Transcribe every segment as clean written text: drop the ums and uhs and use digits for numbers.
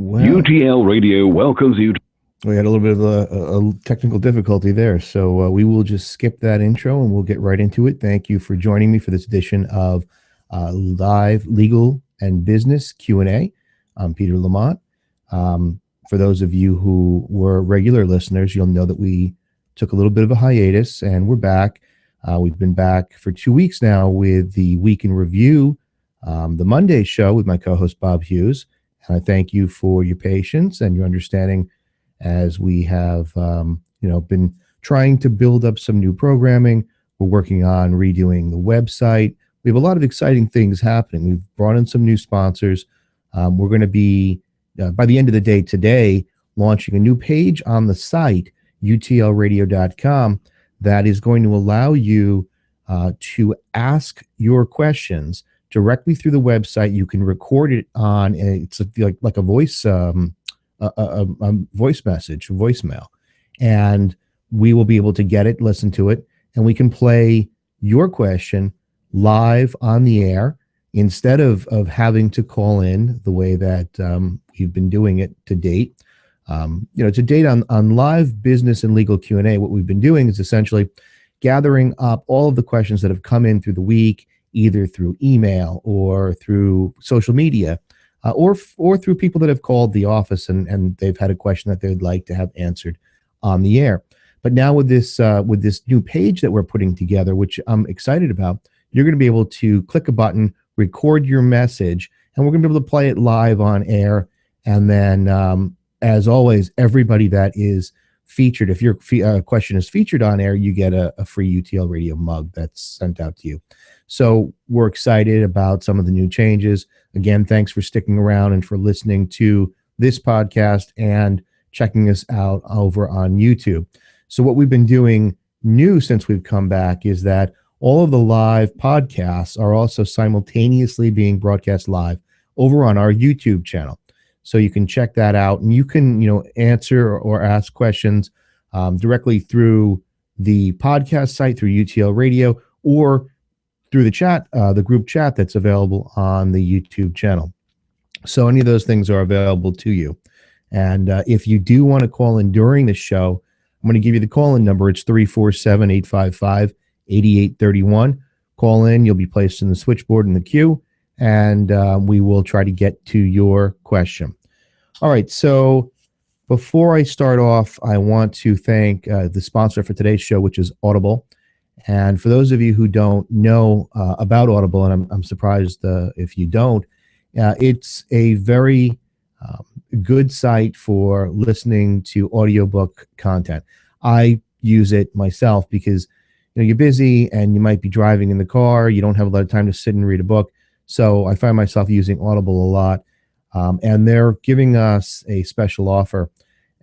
Well, UTL Radio welcomes you. we had a little bit of a technical difficulty there, so we will just skip that intro and we'll get right into it. Thank you for joining me for this edition of Live Legal and Business Q&A. I'm Peter Lamont. For those of you who were regular listeners, you'll know that we took a little bit of a hiatus and we're back. We've been back for 2 weeks now with the Week in Review, the Monday show with my co-host Bob Hughes. And I thank you for your patience and your understanding as we have, been trying to build up some new programming. We're working on redoing the website. We have a lot of exciting things happening. We've brought in some new sponsors. We're going to be, by the end of the day today, launching a new page on the site, utlradio.com, that is going to allow you to ask your questions directly through the website. You can record it on like a voice voice message, voicemail, and we will be able to get it, listen to it, and we can play your question live on the air instead of having to call in the way that we've been doing it to date. To date on live business and legal Q&A, what we've been doing is essentially gathering up all of the questions that have come in through the week, either through email or through social media, or through people that have called the office and they've had a question that they'd like to have answered on the air. But now with this new page that we're putting together, which I'm excited about, you're going to be able to click a button, record your message, and we're going to be able to play it live on air. And then, as always, everybody that is featured, if your question is featured on air, you get a free UTL Radio mug that's sent out to you. So we're excited about some of the new changes. Again, thanks for sticking around and for listening to this podcast and checking us out over on YouTube. So what we've been doing new since we've come back is that all of the live podcasts are also simultaneously being broadcast live over on our YouTube channel. So you can check that out and you can, answer or ask questions directly through the podcast site, through UTL Radio, or through the chat, the group chat that's available on the YouTube channel. So any of those things are available to you. And if you do want to call in during the show, I'm going to give you the call-in number. It's 347-855-8831. Call in. You'll be placed in the switchboard in the queue, and we will try to get to your question. All right. So before I start off, I want to thank the sponsor for today's show, which is Audible. And for those of you who don't know about Audible, and I'm surprised if you don't, it's a very good site for listening to audiobook content. I use it myself because you're busy and you might be driving in the car. You don't have a lot of time to sit and read a book. So I find myself using Audible a lot. And they're giving us a special offer.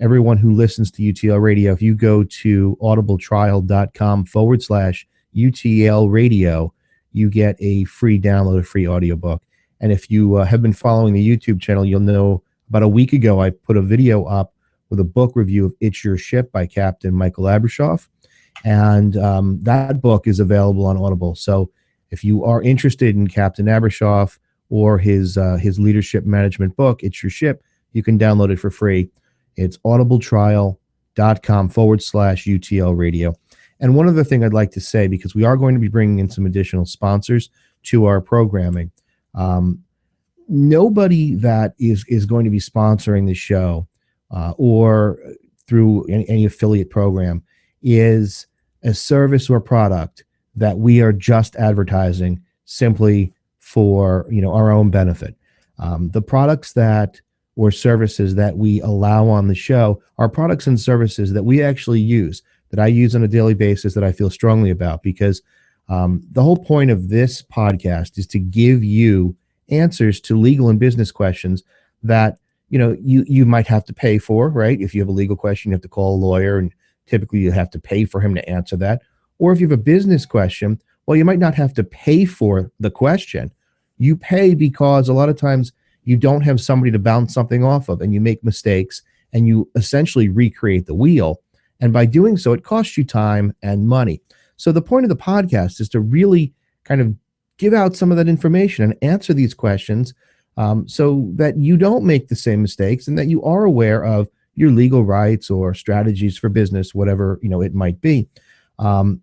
Everyone who listens to UTL Radio, if you go to audibletrial.com/UTL Radio, you get a free download, a free audiobook. And if you have been following the YouTube channel, you'll know about a week ago, I put a video up with a book review of It's Your Ship by Captain Michael Abrashoff. And that book is available on Audible. So if you are interested in Captain Abrashoff or his leadership management book, It's Your Ship, you can download it for free. It's audibletrial.com/UTL Radio. And one other thing I'd like to say, because we are going to be bringing in some additional sponsors to our programming. Nobody that is going to be sponsoring the show or through any affiliate program is a service or product that we are just advertising simply for our own benefit. The products or services that we allow on the show are products and services that we actually use, that I use on a daily basis, that I feel strongly about, because the whole point of this podcast is to give you answers to legal and business questions that you might have to pay for, right? If you have a legal question, you have to call a lawyer, and typically you have to pay for him to answer that. Or if you have a business question, well, you might not have to pay for the question. You pay because a lot of times you don't have somebody to bounce something off of, and you make mistakes and you essentially recreate the wheel. And by doing so, it costs you time and money. So the point of the podcast is to really kind of give out some of that information and answer these questions so that you don't make the same mistakes and that you are aware of your legal rights or strategies for business, whatever it might be. Um,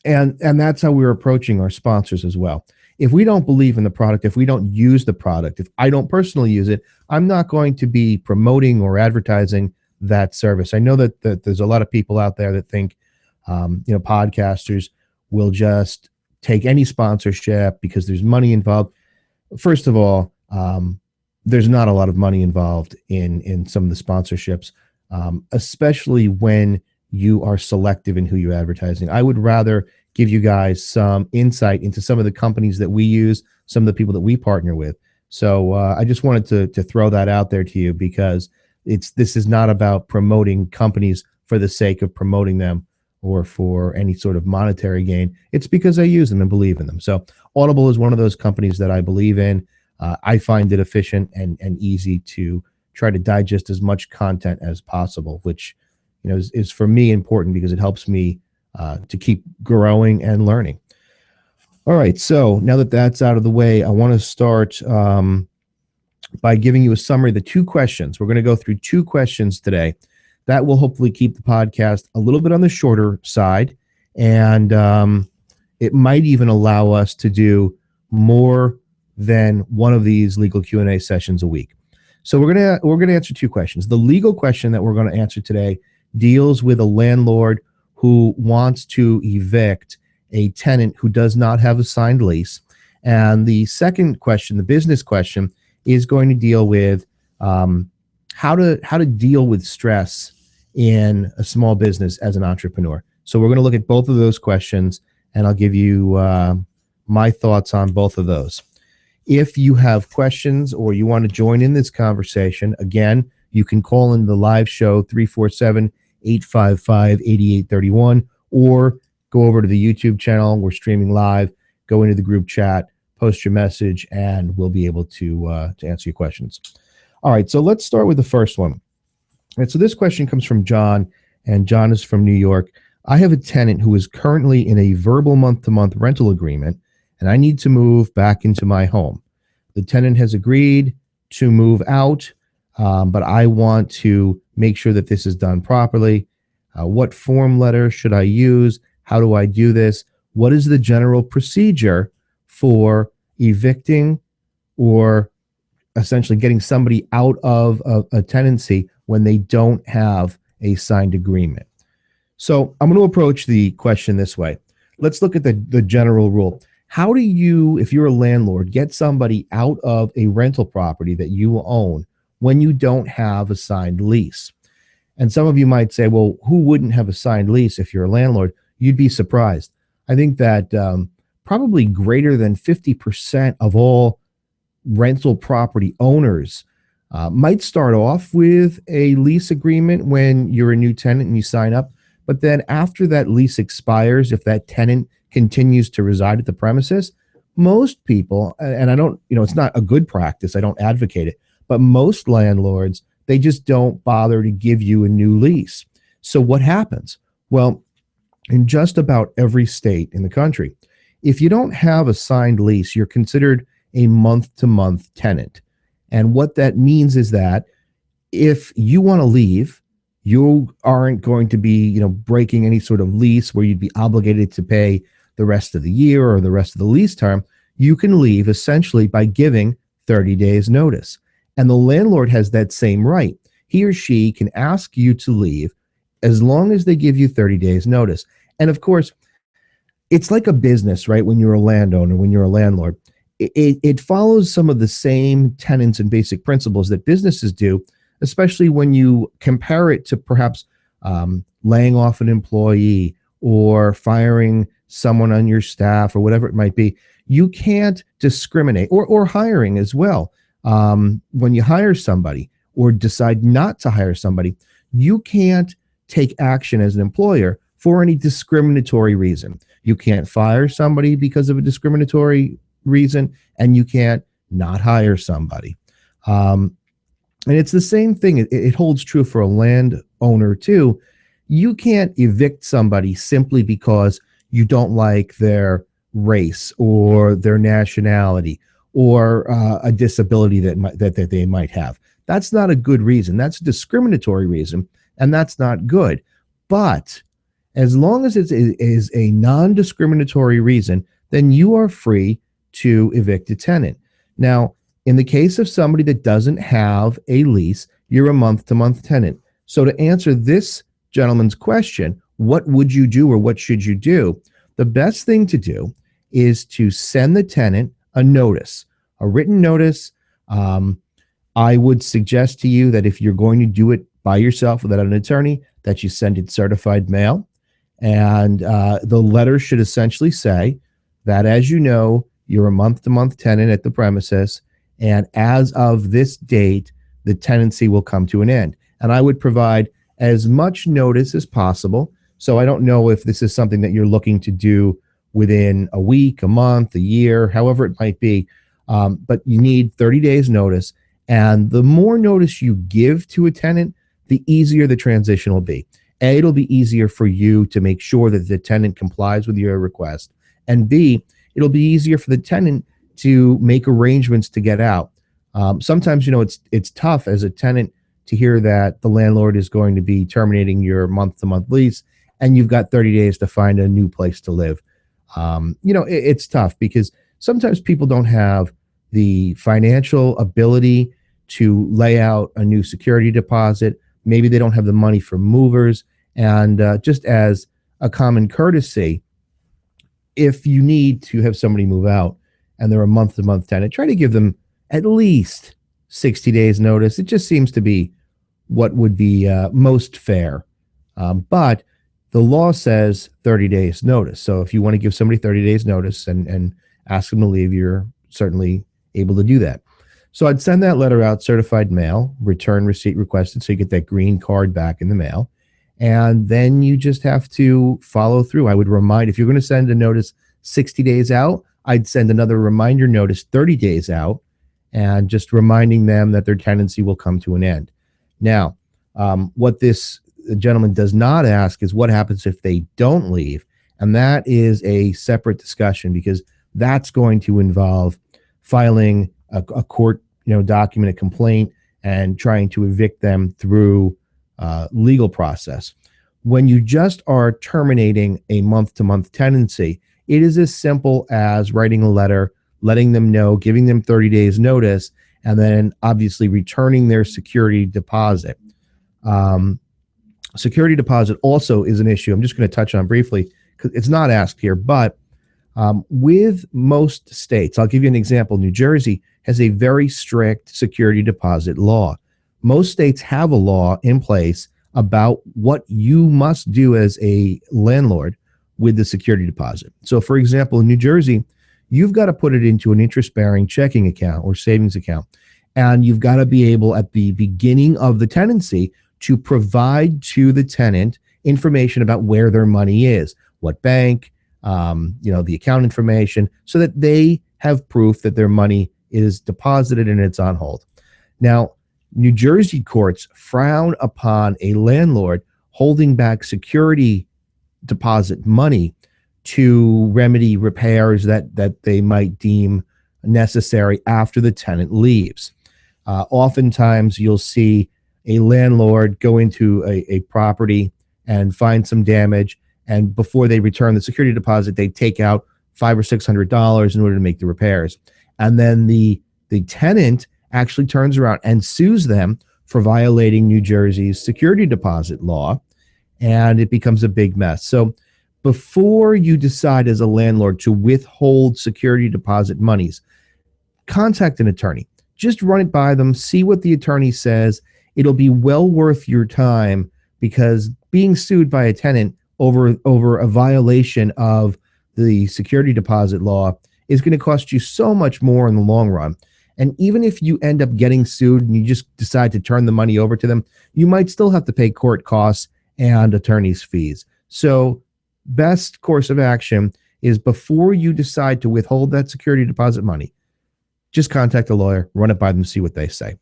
and that's how we're approaching our sponsors as well. If we don't believe in the product, if we don't use the product, if I don't personally use it, I'm not going to be promoting or advertising that service. I know that there's a lot of people out there that think podcasters will just take any sponsorship because there's money involved. First of all, there's not a lot of money involved in some of the sponsorships, especially when you are selective in who you're advertising. I would rather give you guys some insight into some of the companies that we use, some of the people that we partner with. So I just wanted to throw that out there to you, because this is not about promoting companies for the sake of promoting them or for any sort of monetary gain. It's because I use them and believe in them. So Audible is one of those companies that I believe in. I find it efficient and easy to try to digest as much content as possible, which is for me important because it helps me to keep growing and learning. All right, so now that that's out of the way, I want to start by giving you a summary of the two questions. We're going to go through two questions today. That will hopefully keep the podcast a little bit on the shorter side, and it might even allow us to do more than one of these legal Q&A sessions a week. So we're gonna answer two questions. The legal question that we're going to answer today deals with a landlord who wants to evict a tenant who does not have a signed lease. And the second question, the business question, is going to deal with how to deal with stress in a small business as an entrepreneur. So we're going to look at both of those questions, and I'll give you my thoughts on both of those. If you have questions or you want to join in this conversation, again, you can call in the live show 347-855-8831, or go over to the YouTube channel. We're streaming live. Go into the group chat, post your message, and we'll be able to answer your questions. All right, so let's start with the first one. And so this question comes from John, and John is from New York. I have a tenant who is currently in a verbal month-to-month rental agreement, and I need to move back into my home. The tenant has agreed to move out, but I want to make sure that this is done properly. What form letter should I use? How do I do this? What is the general procedure for evicting or essentially getting somebody out of a tenancy when they don't have a signed agreement? So I'm going to approach the question this way. Let's look at the general rule. How do you, if you're a landlord, get somebody out of a rental property that you own when you don't have a signed lease? And some of you might say, well, who wouldn't have a signed lease if you're a landlord? You'd be surprised. I think that probably greater than 50% of all rental property owners might start off with a lease agreement when you're a new tenant and you sign up. But then after that lease expires, if that tenant continues to reside at the premises, most people, and I don't, it's not a good practice, I don't advocate it, but most landlords, they just don't bother to give you a new lease. So what happens? Well, in just about every state in the country, if you don't have a signed lease, you're considered a month-to-month tenant. And what that means is that if you want to leave, you aren't going to be, breaking any sort of lease where you'd be obligated to pay the rest of the year or the rest of the lease term. You can leave essentially by giving 30 days notice. And the landlord has that same right. He or she can ask you to leave as long as they give you 30 days notice. And of course, it's like a business, right? When you're a landowner, when you're a landlord, it follows some of the same tenets and basic principles that businesses do, especially when you compare it to perhaps laying off an employee or firing someone on your staff or whatever it might be. You can't discriminate, or hiring as well. When you hire somebody or decide not to hire somebody, you can't take action as an employer for any discriminatory reason. You can't fire somebody because of a discriminatory reason, and you can't not hire somebody. And it's the same thing. It holds true for a landowner too. You can't evict somebody simply because you don't like their race or their nationality or a disability that they might have. That's not a good reason. That's a discriminatory reason, and that's not good. But as long as it is a non-discriminatory reason, then you are free to evict a tenant. Now, in the case of somebody that doesn't have a lease, you're a month-to-month tenant. So to answer this gentleman's question, what would you do or what should you do? The best thing to do is to send the tenant a notice, a written notice. I would suggest to you that if you're going to do it by yourself without an attorney, that you send it certified mail. And the letter should essentially say that, as you know, you're a month-to-month tenant at the premises, and as of this date, the tenancy will come to an end. And I would provide as much notice as possible. So I don't know if this is something that you're looking to do within a week, a month, a year, however it might be. But you need 30 days notice. And the more notice you give to a tenant, the easier the transition will be. A, it'll be easier for you to make sure that the tenant complies with your request. And B, it'll be easier for the tenant to make arrangements to get out. Sometimes, it's tough as a tenant to hear that the landlord is going to be terminating your month-to-month lease, and you've got 30 days to find a new place to live. It's tough because sometimes people don't have the financial ability to lay out a new security deposit. Maybe they don't have the money for movers. And just as a common courtesy, if you need to have somebody move out and they're a month-to-month tenant, try to give them at least 60 days notice. It just seems to be what would be most fair. But the law says 30 days notice. So if you want to give somebody 30 days notice and ask them to leave, you're certainly able to do that. So I'd send that letter out, certified mail, return receipt requested, so you get that green card back in the mail. And then you just have to follow through. I would remind, if you're going to send a notice 60 days out, I'd send another reminder notice 30 days out, and just reminding them that their tenancy will come to an end. Now, what this gentleman does not ask is what happens if they don't leave. And that is a separate discussion, because that's going to involve filing a court document, a complaint, and trying to evict them through legal process. When you just are terminating a month-to-month tenancy, it is as simple as writing a letter, letting them know, giving them 30 days notice, and then obviously returning their security deposit. Security deposit also is an issue I'm just going to touch on briefly because it's not asked here, but with most states, I'll give you an example. New Jersey has a very strict security deposit law. Most states have a law in place about what you must do as a landlord with the security deposit. So, for example, in New Jersey, you've got to put it into an interest-bearing checking account or savings account. And you've got to be able at the beginning of the tenancy to provide to the tenant information about where their money is, what bank, the account information, so that they have proof that their money is deposited and it's on hold. Now, New Jersey courts frown upon a landlord holding back security deposit money to remedy repairs that they might deem necessary after the tenant leaves. Oftentimes, you'll see a landlord go into a property and find some damage, and before they return the security deposit, they take out $500 or $600 in order to make the repairs. And then the tenant actually turns around and sues them for violating New Jersey's security deposit law, and it becomes a big mess. So before you decide as a landlord to withhold security deposit monies, contact an attorney. Just run it by them, see what the attorney says. It'll be well worth your time, because being sued by a tenant over a violation of the security deposit law is going to cost you so much more in the long run. And even if you end up getting sued and you just decide to turn the money over to them, you might still have to pay court costs and attorney's fees. So best course of action is, before you decide to withhold that security deposit money, just contact a lawyer, run it by them, see what they say.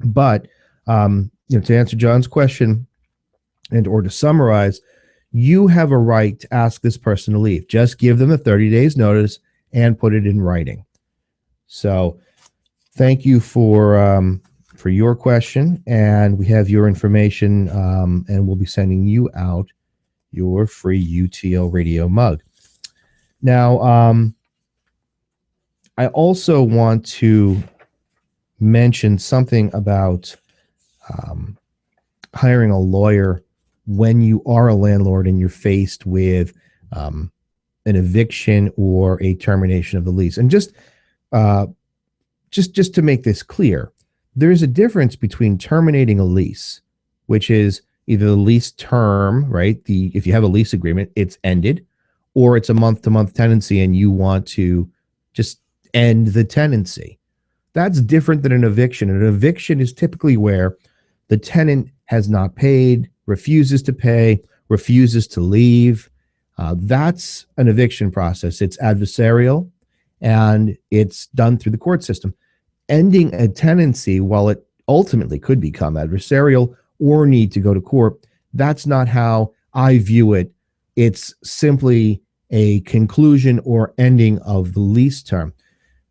But to answer John's question or to summarize, you have a right to ask this person to leave. Just give them a 30 days notice and put it in writing. So thank you for your question, and we have your information, and we'll be sending you out your free UTL radio mug. Now, I also want to mention something about hiring a lawyer when you are a landlord and you're faced with an eviction or a termination of the lease. And just to make this clear, there's a difference between terminating a lease, which is either the lease term, right? If you have a lease agreement, it's ended, or it's a month-to-month tenancy and you want to just end the tenancy. That's different than an eviction. An eviction is typically where the tenant has not paid, refuses to pay, refuses to leave. That's an eviction process. It's adversarial and it's done through the court system. Ending a tenancy, while it ultimately could become adversarial or need to go to court, that's not how I view it. It's simply a conclusion or ending of the lease term.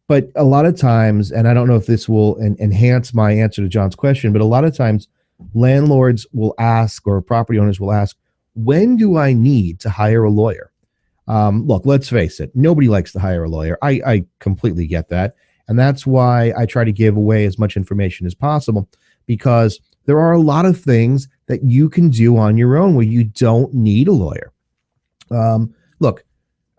But a lot of times, and I don't know if this will enhance my answer to John's question, but a lot of times landlords will ask, or property owners will ask, when do I need to hire a lawyer? Look, let's face it, nobody likes to hire a lawyer. I completely get that. And that's why I try to give away as much information as possible, because there are a lot of things that you can do on your own where you don't need a lawyer. Look,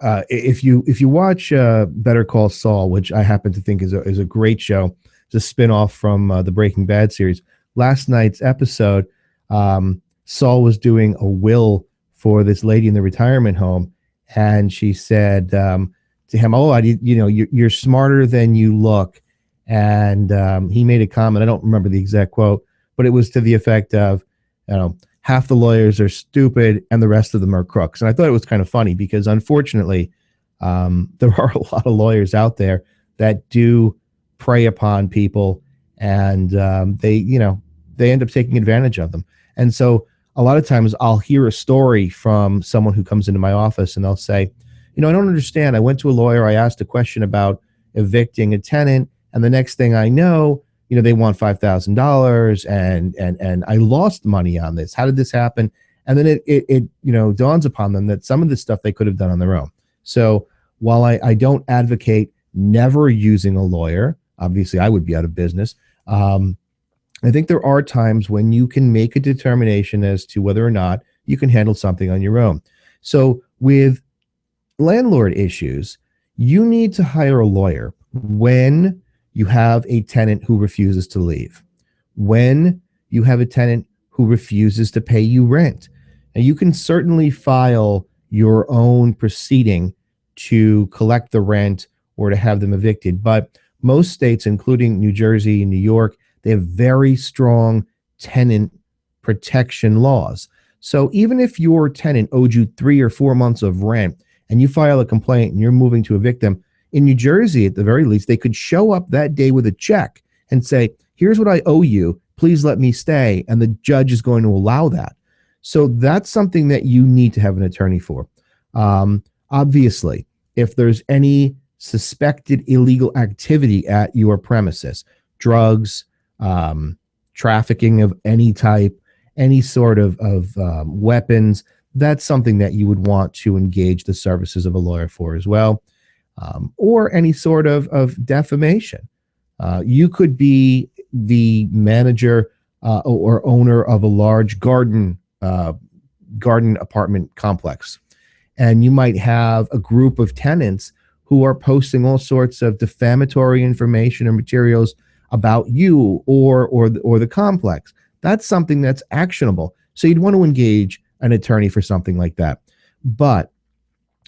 if you watch Better Call Saul, which I happen to think is a great show, it's a spinoff from the Breaking Bad series. Last night's episode, Saul was doing a will for this lady in the retirement home, and she said to him, "Oh, you're smarter than you look." And he made a comment. I don't remember the exact quote, but it was to the effect of, half the lawyers are stupid and the rest of them are crooks. And I thought it was kind of funny because, unfortunately, there are a lot of lawyers out there that do prey upon people, and they end up taking advantage of them. And so a lot of times I'll hear a story from someone who comes into my office and they'll say, I don't understand. I went to a lawyer. I asked a question about evicting a tenant, and the next thing I know, they want $5,000 and I lost money on this. How did this happen? And then it dawns upon them that some of this stuff they could have done on their own. So while I don't advocate never using a lawyer, obviously I would be out of business. I think there are times when you can make a determination as to whether or not you can handle something on your own. So with landlord issues, you need to hire a lawyer when you have a tenant who refuses to leave, when you have a tenant who refuses to pay you rent. And you can certainly file your own proceeding to collect the rent or to have them evicted. But most states, including New Jersey and New York, they have very strong tenant protection laws. So even if your tenant owed you 3 or 4 months of rent and you file a complaint and you're moving to evict them, in New Jersey, at the very least, they could show up that day with a check and say, here's what I owe you. Please let me stay. And the judge is going to allow that. So that's something that you need to have an attorney for. Obviously, if there's any suspected illegal activity at your premises, drugs, trafficking of any type, any sort of weapons, that's something that you would want to engage the services of a lawyer for as well. Or any sort of defamation. You could be the manager or owner of a large garden apartment complex, and you might have a group of tenants who are posting all sorts of defamatory information or materials about you or the complex. That's something that's actionable. So you'd want to engage an attorney for something like that. But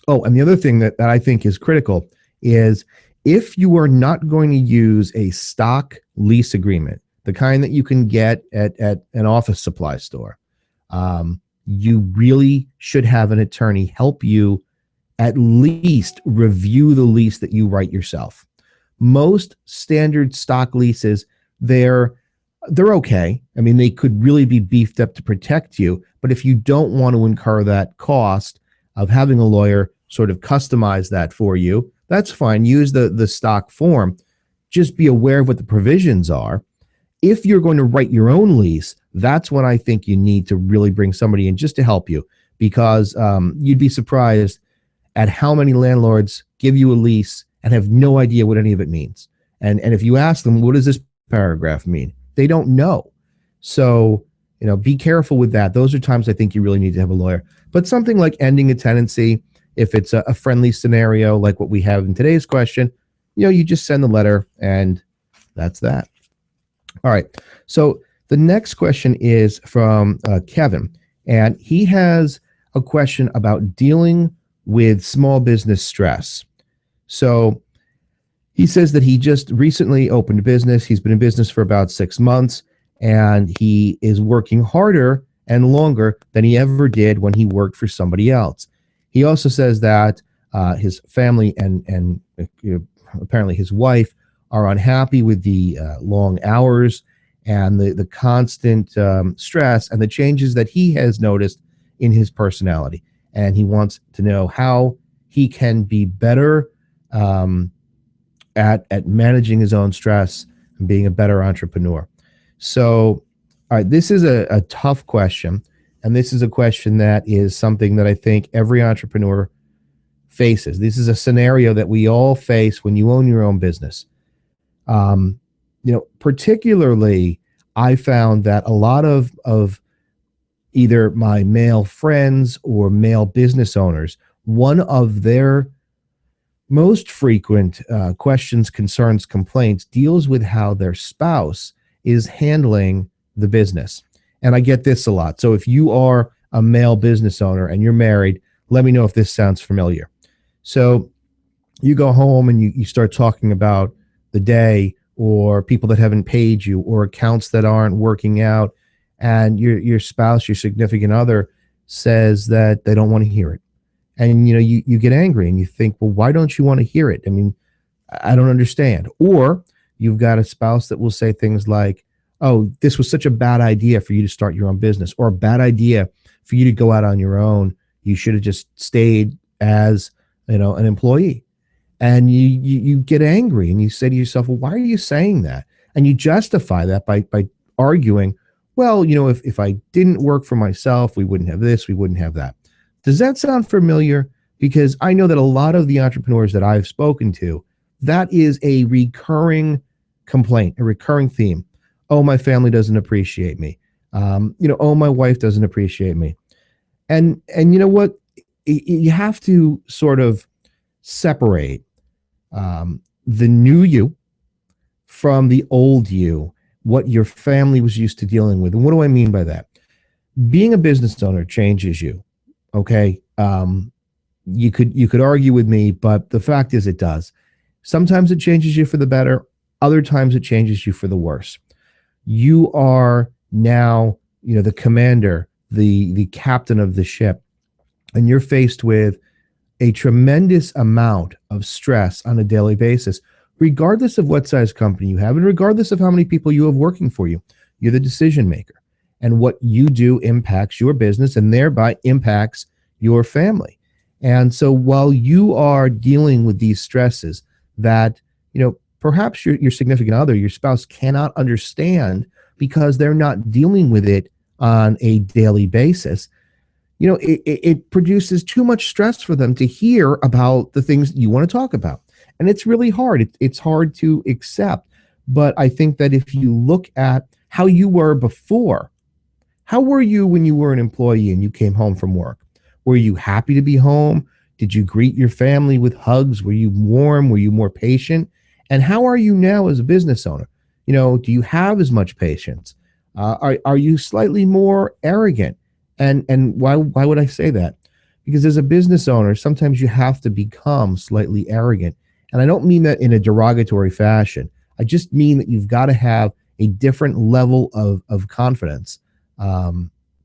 and the other thing that I think is critical is if you are not going to use a stock lease agreement, the kind that you can get at an office supply store, you really should have an attorney help you at least review the lease that you write yourself. Most standard stock leases, they're okay. I mean, they could really be beefed up to protect you. But if you don't want to incur that cost of having a lawyer sort of customize that for you, that's fine. Use the stock form. just be aware of what the provisions are. If you're going to write your own lease, that's when I think you need to really bring somebody in just to help you, because you'd be surprised at how many landlords give you a lease and have no idea what any of it means. And if you ask them, what does this paragraph mean? They don't know. So, be careful with that. Those are times I think you really need to have a lawyer. But something like ending a tenancy, if it's a friendly scenario like what we have in today's question, you just send the letter and that's that. All right. So the next question is from Kevin, and he has a question about dealing with small business stress. So he says that he just recently opened a business. He's been in business for about 6 months, and he is working harder and longer than he ever did when he worked for somebody else. He also says that his family and apparently his wife are unhappy with the long hours and the constant stress and the changes that he has noticed in his personality. And he wants to know how he can be better at managing his own stress and being a better entrepreneur. So, all right, this is a tough question. And this is a question that is something that I think every entrepreneur faces. This is a scenario that we all face when you own your own business. Particularly, I found that a lot of either my male friends or male business owners, one of their most frequent questions, concerns, complaints deals with how their spouse is handling the business. And I get this a lot. So if you are a male business owner and you're married, let me know if this sounds familiar. So you go home and you start talking about the day or people that haven't paid you or accounts that aren't working out, and your spouse, your significant other, says that they don't want to hear it. And you get angry and you think, well, why don't you want to hear it? I mean, I don't understand. Or you've got a spouse that will say things like, oh, this was such a bad idea for you to start your own business, or a bad idea for you to go out on your own. You should have just stayed as an employee. And you get angry and you say to yourself, well, why are you saying that? And you justify that by arguing, well, if I didn't work for myself, we wouldn't have this, we wouldn't have that. Does that sound familiar? Because I know that a lot of the entrepreneurs that I've spoken to, that is a recurring complaint, a recurring theme. Oh, my family doesn't appreciate me. Oh, my wife doesn't appreciate me. And you know what? You have to sort of separate the new you from the old you, what your family was used to dealing with. And what do I mean by that? Being a business owner changes you. Okay. You could argue with me, but the fact is it does. Sometimes it changes you for the better. Other times it changes you for the worse. You are now, the commander, the captain of the ship, and you're faced with a tremendous amount of stress on a daily basis, regardless of what size company you have and regardless of how many people you have working for you. You're the decision maker, and what you do impacts your business and thereby impacts your family. And so while you are dealing with these stresses that, perhaps your significant other, your spouse, cannot understand because they're not dealing with it on a daily basis, it produces too much stress for them to hear about the things you want to talk about. And it's really hard. It's hard to accept. But I think that if you look at how you were before, how were you when you were an employee and you came home from work? Were you happy to be home? Did you greet your family with hugs? Were you warm? Were you more patient? And how are you now as a business owner? Do you have as much patience? Are you slightly more arrogant? And why would I say that? Because as a business owner, sometimes you have to become slightly arrogant. And I don't mean that in a derogatory fashion. I just mean that you've got to have a different level of confidence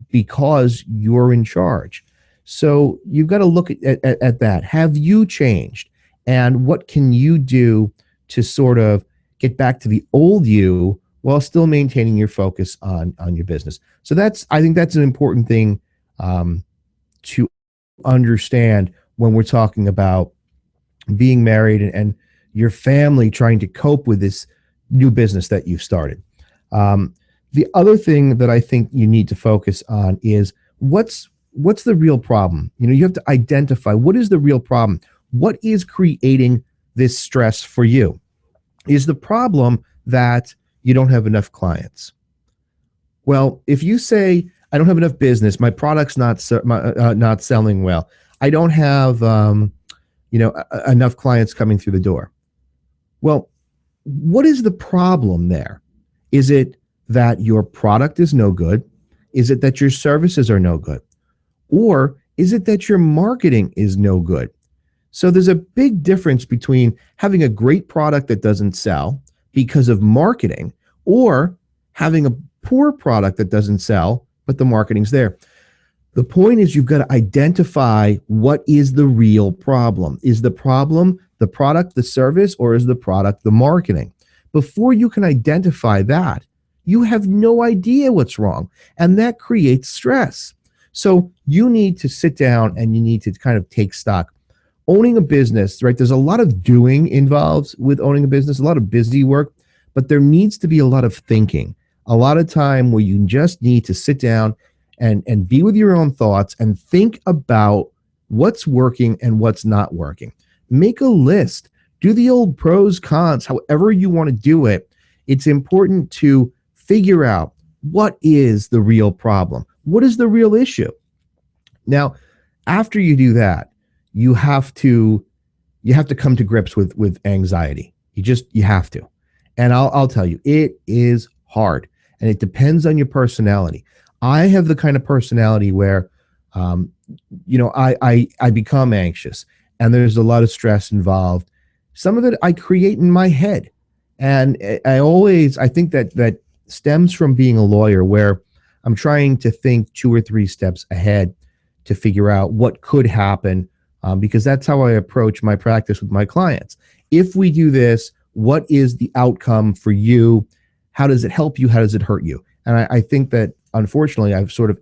because you're in charge. So you've got to look at that. Have you changed? And what can you do to sort of get back to the old you while still maintaining your focus on your business? So I think that's an important thing to understand when we're talking about being married and your family trying to cope with this new business that you've started. The other thing that I think you need to focus on is what's the real problem. You have to identify what is the real problem. What is creating this stress for you? Is the problem that you don't have enough clients? Well, if you say, I don't have enough business, my product's not selling well, I don't have enough clients coming through the door. Well, what is the problem there? Is it that your product is no good? Is it that your services are no good? Or is it that your marketing is no good? So there's a big difference between having a great product that doesn't sell because of marketing, or having a poor product that doesn't sell, but the marketing's there. The point is, you've got to identify what is the real problem. Is the problem the product, the service, or is the product the marketing? Before you can identify that, you have no idea what's wrong, and that creates stress. So you need to sit down and you need to kind of take stock. Owning a business, right? There's a lot of doing involved with owning a business, a lot of busy work, but there needs to be a lot of thinking, a lot of time where you just need to sit down and be with your own thoughts and think about what's working and what's not working. Make a list, do the old pros, cons, however you want to do it. It's important to figure out what is the real problem. What is the real issue? Now, after you do that, you have to come to grips with anxiety. You have to. And I'll tell you, it is hard, and it depends on your personality. I have the kind of personality where, I become anxious, and there's a lot of stress involved. Some of it I create in my head, and I think that stems from being a lawyer, where I'm trying to think 2 or 3 steps ahead to figure out what could happen, because that's how I approach my practice with my clients. If we do this, what is the outcome for you? How does it help you? How does it hurt you? And I think that, unfortunately, I've sort of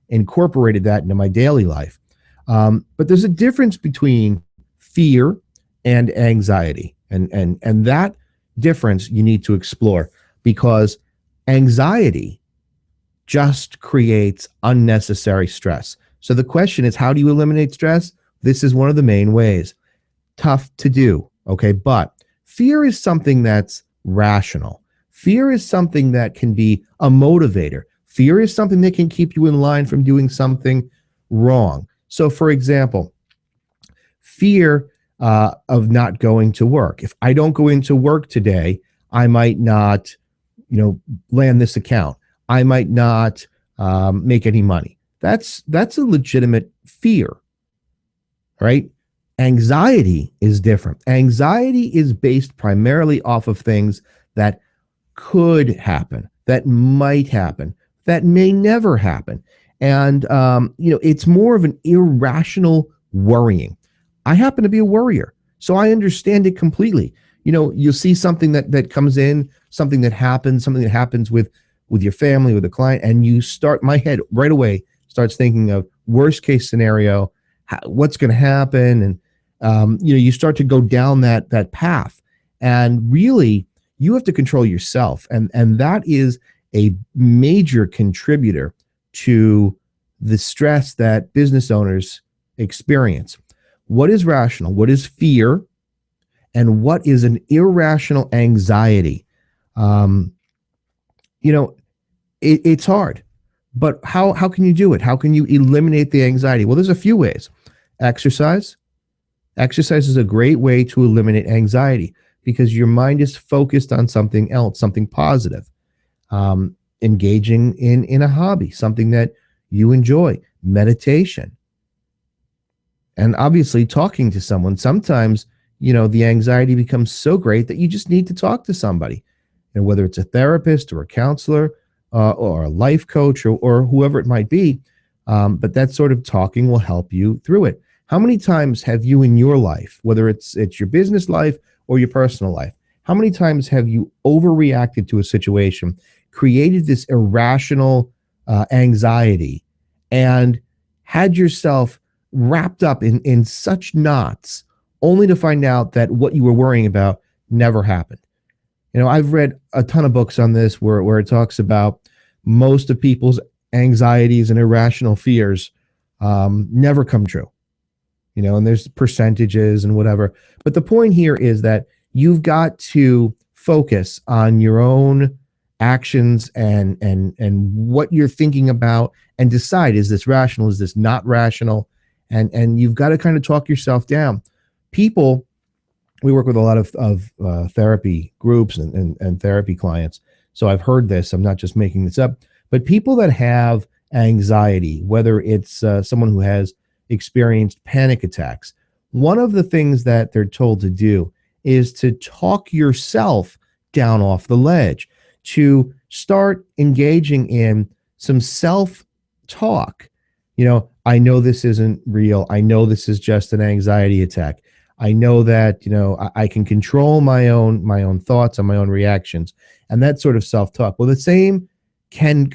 incorporated that into my daily life. But there's a difference between fear and anxiety. And that difference you need to explore, because anxiety just creates unnecessary stress. So the question is, how do you eliminate stress? This is one of the main ways. Tough to do, okay? But fear is something that's rational. Fear is something that can be a motivator. Fear is something that can keep you in line from doing something wrong. So, for example, fear of not going to work. If I don't go into work today, I might not, land this account. I might not make any money. That's a legitimate fear, right? Anxiety is different. Anxiety is based primarily off of things that could happen, that might happen, that may never happen. And, it's more of an irrational worrying. I happen to be a worrier, so I understand it completely. You'll see something that comes in, something that happens with your family, with a client, and my head right away starts thinking of worst case scenario, what's going to happen. And, you start to go down that path, and really you have to control yourself. And that is a major contributor to the stress that business owners experience. What is rational? What is fear? And what is an irrational anxiety? It's hard, but how can you do it? How can you eliminate the anxiety? Well, there's a few ways. Exercise. Exercise is a great way to eliminate anxiety, because your mind is focused on something else, something positive. Engaging in a hobby, something that you enjoy, meditation. And obviously talking to someone. Sometimes, the anxiety becomes so great that you just need to talk to somebody, and whether it's a therapist or a counselor or a life coach or whoever it might be. But that sort of talking will help you through it. How many times have you in your life, whether it's your business life or your personal life, how many times have you overreacted to a situation, created this irrational anxiety, and had yourself wrapped up in such knots only to find out that what you were worrying about never happened. I've read a ton of books on this where it talks about most of people's anxieties and irrational fears never come true. And there's percentages and whatever. But the point here is that you've got to focus on your own actions and what you're thinking about and decide, is this rational? Is this not rational? And you've got to kind of talk yourself down. People, we work with a lot of therapy groups and therapy clients. So I've heard this, I'm not just making this up, but people that have anxiety, whether it's someone who has experienced panic attacks, one of the things that they're told to do is to talk yourself down off the ledge, to start engaging in some self-talk. I know this isn't real. I know this is just an anxiety attack. I know that, I can control my own thoughts and my own reactions, and that sort of self-talk. Well, the same can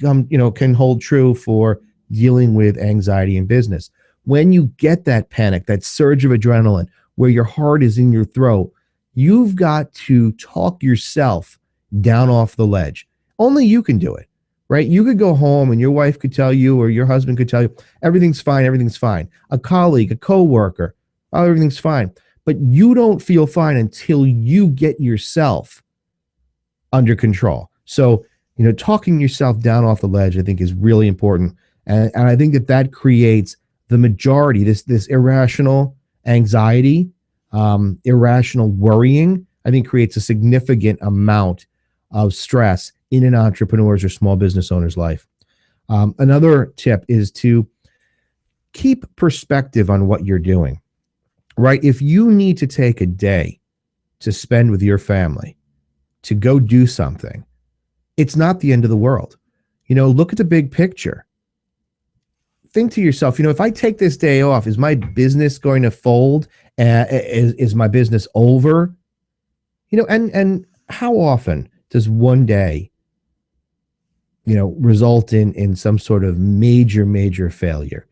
hold true for dealing with anxiety in business. When you get that panic, that surge of adrenaline, where your heart is in your throat, you've got to talk yourself down off the ledge. Only you can do it, right? You could go home and your wife could tell you, or your husband could tell you, everything's fine, everything's fine. A colleague, a coworker, oh, everything's fine. But you don't feel fine until you get yourself under control. So, talking yourself down off the ledge, I think, is really important. And I think that creates the majority, this irrational anxiety, irrational worrying, I think creates a significant amount of stress in an entrepreneur's or small business owner's life. Another tip is to keep perspective on what you're doing, right? If you need to take a day to spend with your family, to go do something, it's not the end of the world. Look at the big picture. Think to yourself, if I take this day off, is my business going to fold? Is my business over? And how often does one day, result in some sort of major failure?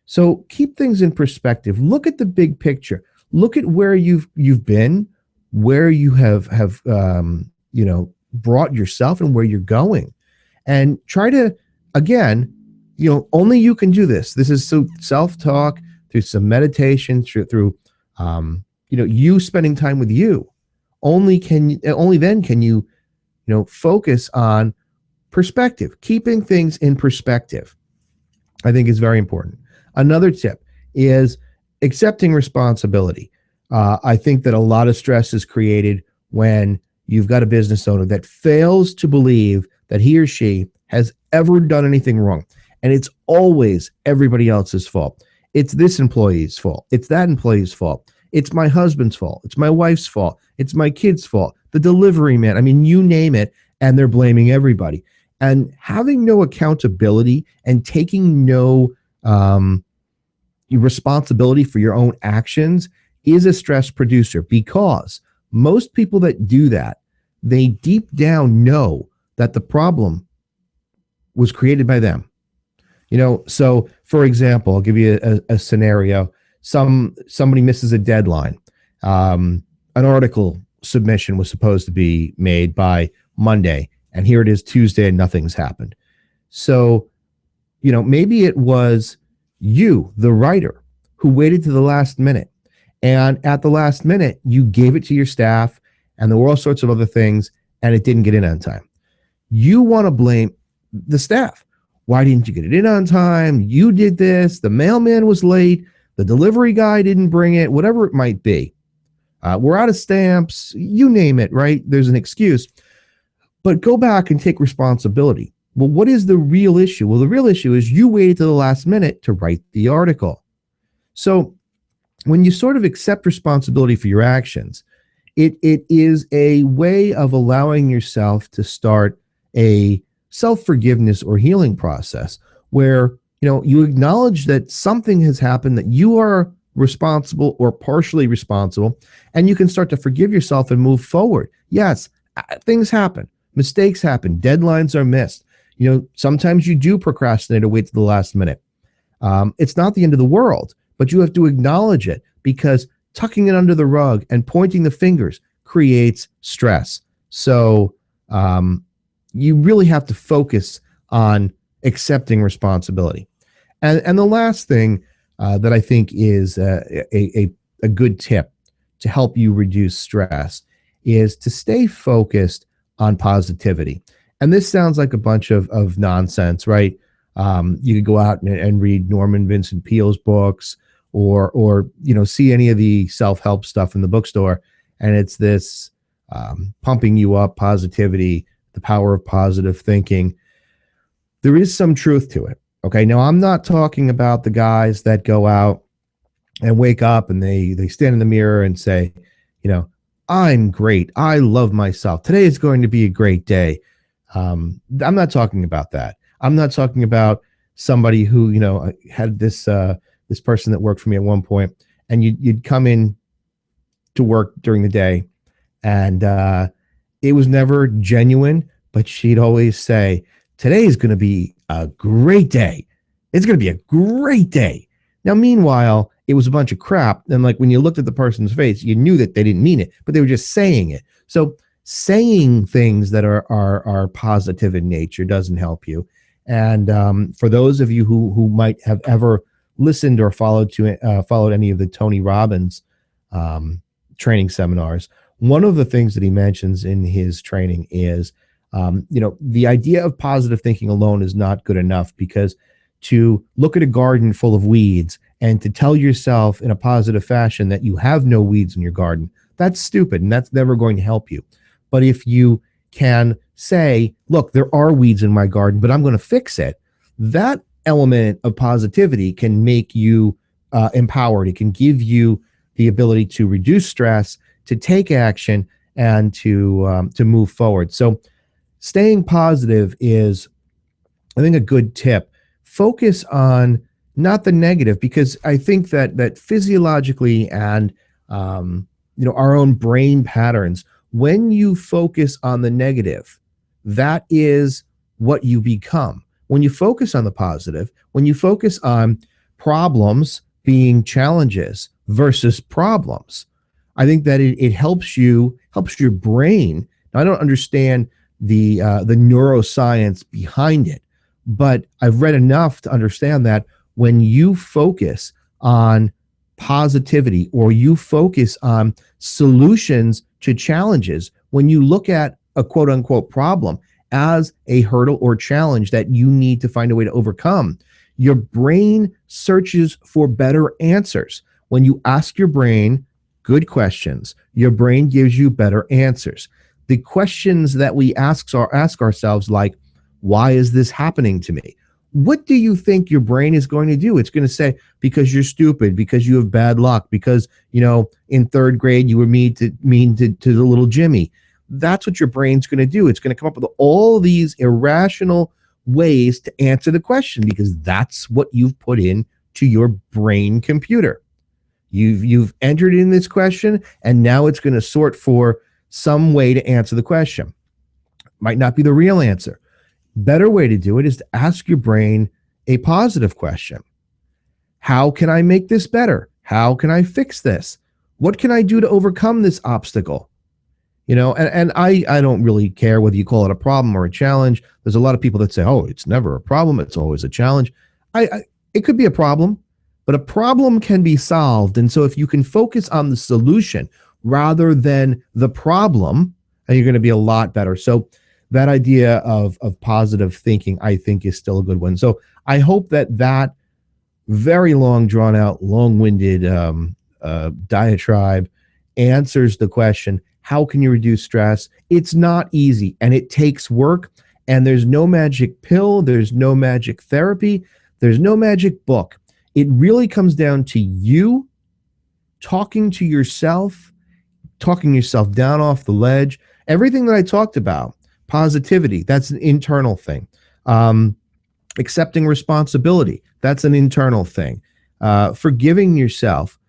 So keep things in perspective. Look at the big picture. Look at where you've been, where you have brought yourself, and where you're going, and try to, again, only you can do this. This is so self-talk, through some meditation, through you spending time with you. Only then can you focus on perspective. Keeping things in perspective, I think, is very important. Another tip is accepting responsibility. I think that a lot of stress is created when you've got a business owner that fails to believe that he or she has ever done anything wrong. And it's always everybody else's fault. It's this employee's fault. It's that employee's fault. It's my husband's fault. It's my wife's fault. It's my kid's fault. The delivery man. I mean, you name it, and they're blaming everybody. And having no accountability and taking no responsibility for your own actions is a stress producer, because most people that do that, they deep down know that the problem was created by them. So for example, I'll give you a scenario. Somebody misses a deadline. An article submission was supposed to be made by Monday, and here it is Tuesday and nothing's happened. So, maybe it was you, the writer, who waited to the last minute. And at the last minute, you gave it to your staff, and there were all sorts of other things, and it didn't get in on time. You want to blame the staff. Why didn't you get it in on time? You did this. The mailman was late. The delivery guy didn't bring it, whatever it might be. We're out of stamps. You name it, right? There's an excuse. But go back and take responsibility. Well, what is the real issue? Well, the real issue is you waited to the last minute to write the article. So when you sort of accept responsibility for your actions, it is a way of allowing yourself to start a self-forgiveness or healing process where, you acknowledge that something has happened, that you are responsible or partially responsible, and you can start to forgive yourself and move forward. Yes, things happen. Mistakes happen. Deadlines are missed. Sometimes you do procrastinate or wait to the last minute. It's not the end of the world, but you have to acknowledge it, because tucking it under the rug and pointing the fingers creates stress. So you really have to focus on accepting responsibility. And the last thing that I think is a good tip to help you reduce stress is to stay focused on positivity. And this sounds like a bunch of nonsense, right? You could go out and read Norman Vincent Peale's books, or see any of the self-help stuff in the bookstore, and it's this pumping you up positivity, the power of positive thinking. There is some truth to it. Okay, now I'm not talking about the guys that go out and wake up and they stand in the mirror and say, I'm great. I love myself. Today is going to be a great day. I'm not talking about that. I'm not talking about somebody who, had this person that worked for me at one point, and you'd come in to work during the day, and it was never genuine, but she'd always say, today is going to be a great day. It's going to be a great day. Now, meanwhile, it was a bunch of crap. And like when you looked at the person's face, you knew that they didn't mean it, but they were just saying it. So saying things that are positive in nature doesn't help you. And for those of you who might have ever listened or followed any of the Tony Robbins training seminars, one of the things that he mentions in his training is, the idea of positive thinking alone is not good enough, because to look at a garden full of weeds and to tell yourself in a positive fashion that you have no weeds in your garden, that's stupid, and that's never going to help you. But if you can say, look, there are weeds in my garden, but I'm going to fix it, that element of positivity can make you empowered. It can give you the ability to reduce stress, to take action, and to move forward. So staying positive is, I think, a good tip. Focus on not the negative, because I think that physiologically and our own brain patterns, when you focus on the negative, that is what you become. When you focus on the positive, when you focus on problems being challenges versus problems, I think that it helps your brain. Now, I don't understand the neuroscience behind it, but I've read enough to understand that when you focus on positivity, or you focus on solutions to challenges, when you look at a quote unquote problem as a hurdle or challenge that you need to find a way to overcome, your brain searches for better answers. When you ask your brain good questions, your brain gives you better answers. The questions that we ask ourselves, like, why is this happening to me? What do you think your brain is going to do? It's going to say, because you're stupid, because you have bad luck, because, in third grade you were mean to the little Jimmy. That's what your brain's going to do. It's going to come up with all these irrational ways to answer the question, because that's what you've put in to your brain computer. You've entered in this question, and now it's going to sort for some way to answer the question. Might not be the real answer. Better way to do it is to ask your brain a positive question. How can I make this better? How can I fix this? What can I do to overcome this obstacle? And I don't really care whether you call it a problem or a challenge. There's a lot of people that say, oh, it's never a problem, it's always a challenge. It could be a problem, but a problem can be solved. And so if you can focus on the solution rather than the problem, you're going to be a lot better. So that idea of positive thinking, I think, is still a good one. So I hope that very long, drawn out, long-winded diatribe answers the question, how can you reduce stress? It's not easy, and it takes work, and there's no magic pill, there's no magic therapy, there's no magic book. It really comes down to you talking yourself down off the ledge. Everything that I talked about, positivity, that's an internal thing. Accepting responsibility, that's an internal thing. Forgiving yourself,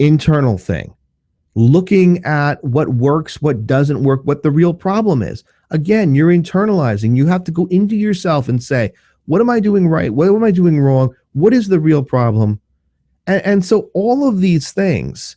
internal thing. Looking at what works, what doesn't work, what the real problem is. Again, you're internalizing. You have to go into yourself and say, what am I doing right? What am I doing wrong? What is the real problem? And so all of these things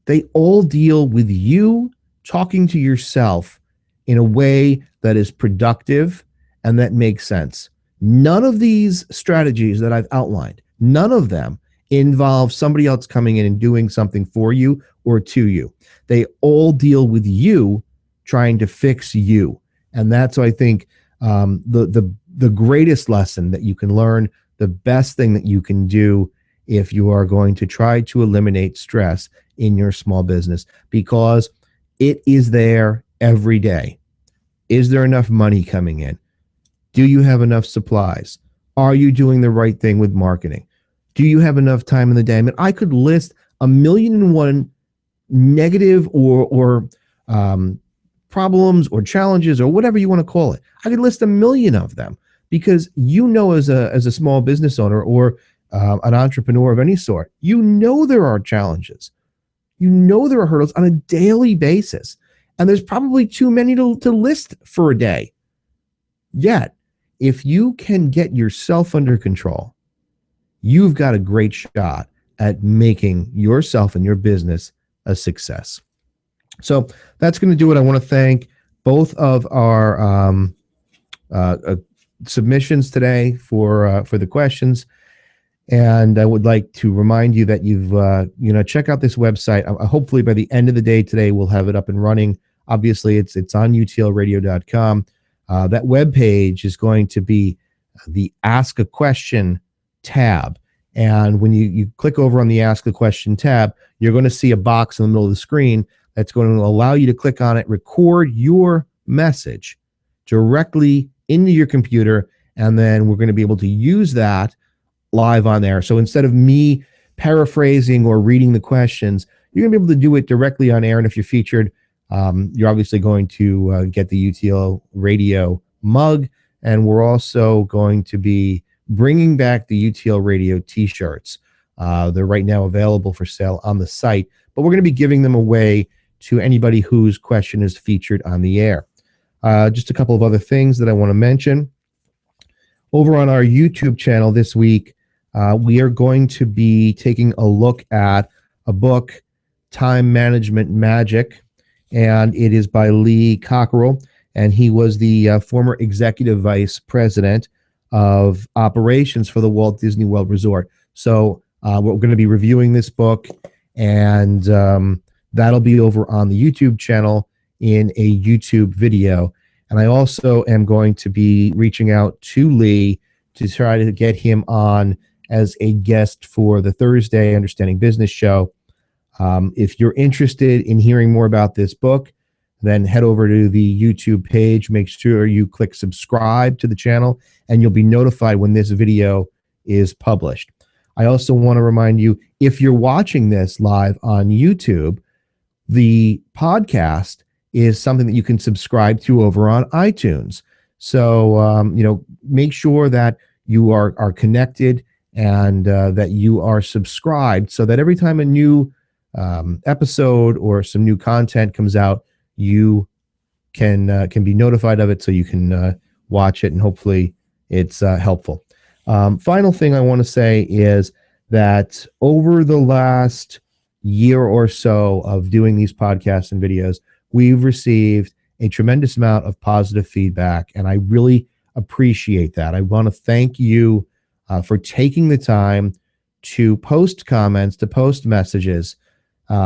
They all deal with you talking to yourself in a way that is productive and that makes sense. None of these strategies that I've outlined, none of them involve somebody else coming in and doing something for you or to you. They all deal with you trying to fix you. And that's, I think, the greatest lesson that you can learn, the best thing that you can do if you are going to try to eliminate stress in your small business, because it is there every day. Is there enough money coming in? Do you have enough supplies? Are you doing the right thing with marketing? Do you have enough time in the day? I mean, I could list 1,000,001 negative or problems or challenges or whatever you want to call it. I could list 1,000,000 of them, because as a small business owner or an entrepreneur of any sort, there are challenges. There are hurdles on a daily basis. And there's probably too many to list for a day. Yet, if you can get yourself under control, you've got a great shot at making yourself and your business a success. So that's going to do it. I want to thank both of our submissions today for the questions. And I would like to remind you that check out this website. Hopefully by the end of the day today, we'll have it up and running. Obviously, it's on utlradio.com. That webpage is going to be the Ask a Question tab. And when you click over on the Ask a Question tab, you're going to see a box in the middle of the screen that's going to allow you to click on it, record your message directly into your computer, and then we're going to be able to use that live on there. So instead of me paraphrasing or reading the questions, you're going to be able to do it directly on air. And if you're featured, you're obviously going to get the UTL Radio mug. And we're also going to be bringing back the UTL Radio t-shirts. They're right now available for sale on the site, but we're going to be giving them away to anybody whose question is featured on the air. Just a couple of other things that I want to mention. Over on our YouTube channel this week, we are going to be taking a look at a book, Time Management Magic, and it is by Lee Cockerell, and he was the former executive vice president of operations for the Walt Disney World Resort. So we're going to be reviewing this book, and that'll be over on the YouTube channel in a YouTube video. And I also am going to be reaching out to Lee to try to get him on as a guest for the Thursday Understanding Business show. If you're interested in hearing more about this book, then head over to the YouTube page. Make sure you click subscribe to the channel, and you'll be notified when this video is published. I also want to remind you, if you're watching this live on YouTube, the podcast is something that you can subscribe to over on iTunes. So, make sure that you are connected and that you are subscribed, so that every time a new episode or some new content comes out, you can be notified of it, so you can watch it, and hopefully it's helpful. Final thing I want to say is that over the last year or so of doing these podcasts and videos, we've received a tremendous amount of positive feedback, and I really appreciate that. I want to thank you for taking the time to post comments, to post messages,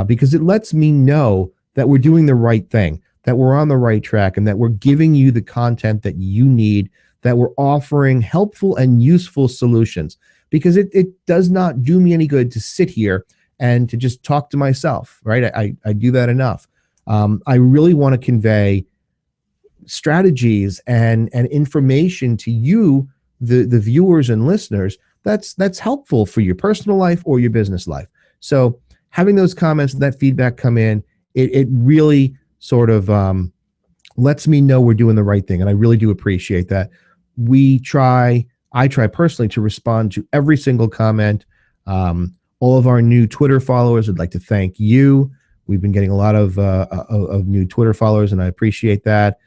because it lets me know that we're doing the right thing, that we're on the right track, and that we're giving you the content that you need, that we're offering helpful and useful solutions. Because it does not do me any good to sit here and to just talk to myself, right? I do that enough. I really want to convey strategies and information to you, the viewers and listeners, that's helpful for your personal life or your business life. So having those comments, that feedback come in, it really sort of lets me know we're doing the right thing. And I really do appreciate that. I try personally to respond to every single comment. All of our new Twitter followers, I'd like to thank you. We've been getting a lot of new Twitter followers, and I appreciate that.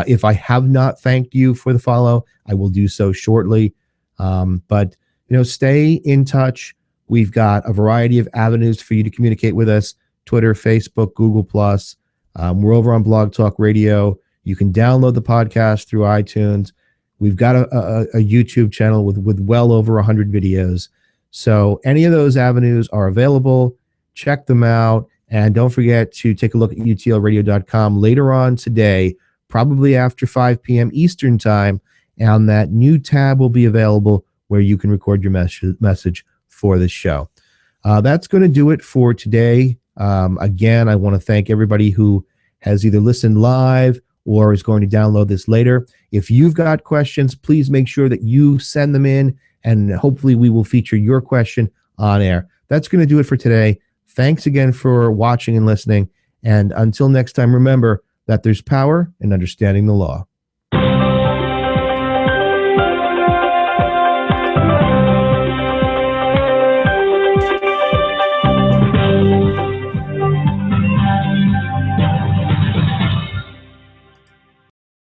If I have not thanked you for the follow, I will do so shortly. But stay in touch. We've got a variety of avenues for you to communicate with us. Twitter, Facebook, Google Plus. We're over on Blog Talk Radio. You can download the podcast through iTunes. We've got a YouTube channel with well over 100 videos. So any of those avenues are available. Check them out. And don't forget to take a look at utlradio.com later on today, probably after 5 p.m. Eastern time. And that new tab will be available where you can record your message for the show. That's going to do it for today. Again, I want to thank everybody who has either listened live or is going to download this later. If you've got questions, please make sure that you send them in, and hopefully we will feature your question on air. That's going to do it for today. Thanks again for watching and listening. And until next time, remember that there's power in understanding the law.